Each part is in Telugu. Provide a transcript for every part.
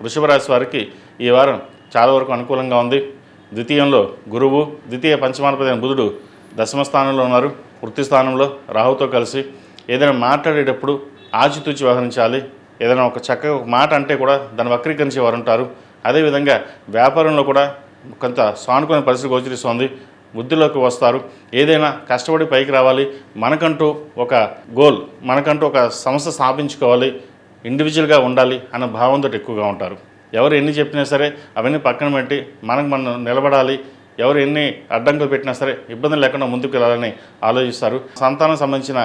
వృషభ రాశి వారికి ఈ వారం చాలా వరకు అనుకూలంగా ఉంది. ద్వితీయంలో గురువు, ద్వితీయ పంచమాధిపతి అయిన బుధుడు దశమ స్థానంలో ఉన్నారు. వృత్తి స్థానంలో రాహుతో కలిసి ఏదైనా మాట్లాడేటప్పుడు ఆచితూచి వ్యవహరించాలి. ఏదైనా ఒక చక్కగా ఒక మాట అంటే కూడా దాన్ని వక్రీకరించే వారు ఉంటారు. అదేవిధంగా వ్యాపారంలో కూడా కొంత సానుకూల పరిస్థితి గోచరిస్తోంది. వృద్ధిలోకి వస్తారు. ఏదైనా కష్టపడి పైకి రావాలి, మనకంటూ ఒక గోల్, మనకంటూ ఒక సంస్థ స్థాపించుకోవాలి, ఇండివిజువల్గా ఉండాలి అన్న భావంతో ఎక్కువగా ఉంటారు. ఎవరు ఎన్ని చెప్పినా సరే అవన్నీ పక్కన పెట్టి మనం నిలబడాలి. ఎవరు ఎన్ని అడ్డంకులు పెట్టినా సరే ఇబ్బందులు లేకుండా ముందుకు వెళ్ళాలని ఆలోచిస్తారు. సంతానం సంబంధించిన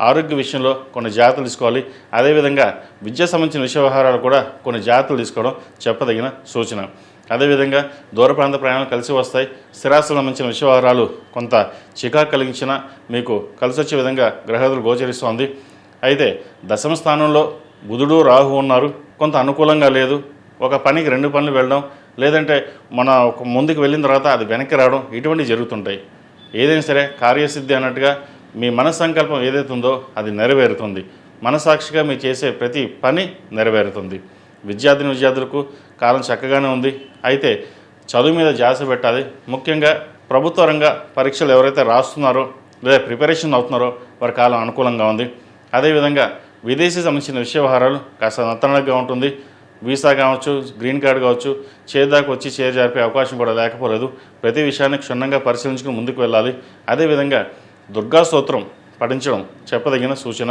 ఆరోగ్య విషయంలో కొన్ని జాగ్రత్తలు తీసుకోవాలి. అదేవిధంగా విద్యా సంబంధించిన విషయ వ్యవహారాలు కూడా కొన్ని జాగ్రత్తలు తీసుకోవడం చెప్పదగిన సూచన. అదేవిధంగా దూర ప్రాంత ప్రయాణాలు కలిసి వస్తాయి. స్థిరాస్తులకు సంబంధించిన విషయ వ్యవహారాలు కొంత చికాకు కలిగించిన మీకు కలిసి వచ్చే విధంగా గ్రహదులు గోచరిస్తోంది. అయితే దశమ స్థానంలో బుధుడు, రాహు ఉన్నారు. కొంత అనుకూలంగా లేదు. ఒక పనికి 2 పనులు వెళ్ళడం, లేదంటే మన ఒక ముందుకు వెళ్ళిన తర్వాత అది వెనక్కి రావడం, ఇటువంటివి జరుగుతుంటాయి. ఏదైనా సరే కార్యసిద్ధి అన్నట్టుగా మీ మనస్సంకల్పం ఏదైతే ఉందో అది నెరవేరుతుంది. మనసాక్షిగా మీరు చేసే ప్రతి పని నెరవేరుతుంది. విద్యార్థులకు కాలం చక్కగానే ఉంది. అయితే చదువు మీద ధ్యాస పెట్టాలి. ముఖ్యంగా ప్రభుత్వ రంగ పరీక్షలు ఎవరైతే రాస్తున్నారో లేదా ప్రిపరేషన్ అవుతున్నారో వారి కాలం అనుకూలంగా ఉంది. అదేవిధంగా విదేశీ సంబంధించిన విషయ వ్యవహారాలు కాస్త నత్తనగా ఉంటుంది. వీసా కావచ్చు, గ్రీన్ కార్డు కావచ్చు, చేదాకా వచ్చి చేజారిపే అవకాశం కూడా లేకపోలేదు. ప్రతి విషయాన్ని క్షుణ్ణంగా పరిశీలించుకుని ముందుకు వెళ్ళాలి. అదేవిధంగా దుర్గా స్తోత్రం పఠించడం చెప్పదగిన సూచన.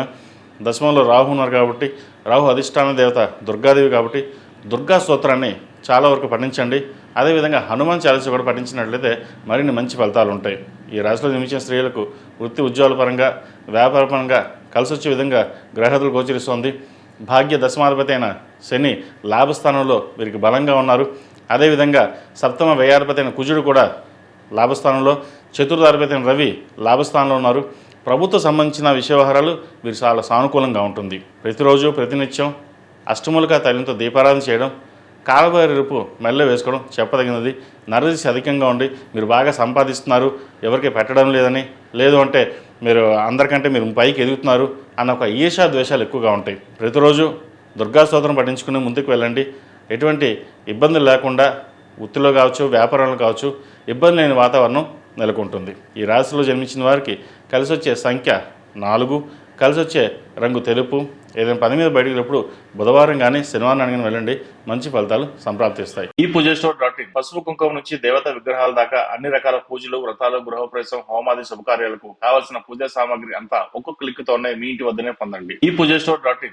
దశమంలో రాహు ఉన్నారు కాబట్టి, రాహు అధిష్టాన దేవత దుర్గాదేవి కాబట్టి దుర్గా స్తోత్రాన్ని చాలా వరకు పఠించండి. అదేవిధంగా హనుమాన్ చాలీసా కూడా పఠించినట్లయితే మరిన్ని మంచి ఫలితాలు ఉంటాయి. ఈ రాశిలో జన్మించిన స్త్రీలకు వృత్తి ఉద్యోగాల పరంగా, వ్యాపార పరంగా కలిసి వచ్చే విధంగా గ్రహదులు గోచరిస్తోంది. భాగ్య దశమాధిపతి అయిన శని లాభస్థానంలో వీరికి బలంగా ఉన్నారు. అదేవిధంగా సప్తమ వ్యయాధిపతి అయిన కుజుడు కూడా లాభస్థానంలో, చతుర్థాధిపతి అయిన రవి లాభస్థానంలో ఉన్నారు. ప్రభుత్వ సంబంధించిన విషయ వ్యవహారాలు వీరు చాలా సానుకూలంగా ఉంటుంది. ప్రతిరోజు ప్రతినిత్యం అష్టములుగా తల్లితో దీపారాధన చేయడం, కాలభైరవ రూపు మెల్ల వేసుకోవడం చెప్పదగినది. నరదిశ అధికంగా ఉండి మీరు బాగా సంపాదిస్తున్నారు, ఎవరికి పెట్టడం లేదని, లేదు అంటే మీరు అందరికంటే మీరు పైకి ఎదుగుతున్నారు అన్న ఒక ఈర్ష్యా ద్వేషాలు ఎక్కువగా ఉంటాయి. ప్రతిరోజు దుర్గా స్తోత్రం పఠించుకుని ముందుకు వెళ్ళండి. ఎటువంటి ఇబ్బందులు లేకుండా వృత్తిలో కావచ్చు, వ్యాపారంలో కావచ్చు, ఇబ్బంది లేని వాతావరణం నెలకొంటుంది. ఈ రాశిలో జన్మించిన వారికి కలిసి వచ్చే సంఖ్య 4, కలిసి వచ్చే రంగు తెలుపు. ఏదైనా పని మీద బయటకు వెళ్ళినప్పుడు బుధవారం కానీ శనివారం కానీ వెళ్ళండి, మంచి ఫలితాలు సంప్రాప్తిస్తాయి. ఈ పూజస్టోర్.in పసుపు కుంకుమ నుంచి దేవతా విగ్రహాల దాకా అన్ని రకాల పూజలు, వ్రతాలు, గృహప్రవేశం, హోమాది శుభకార్యాలకు కావాల్సిన పూజా సామాగ్రి అంతా ఒక్కొక్క క్లిక్ తోనే మీ ఇంటి వద్దనే పొందండి. ఈ పూజస్టోర్.in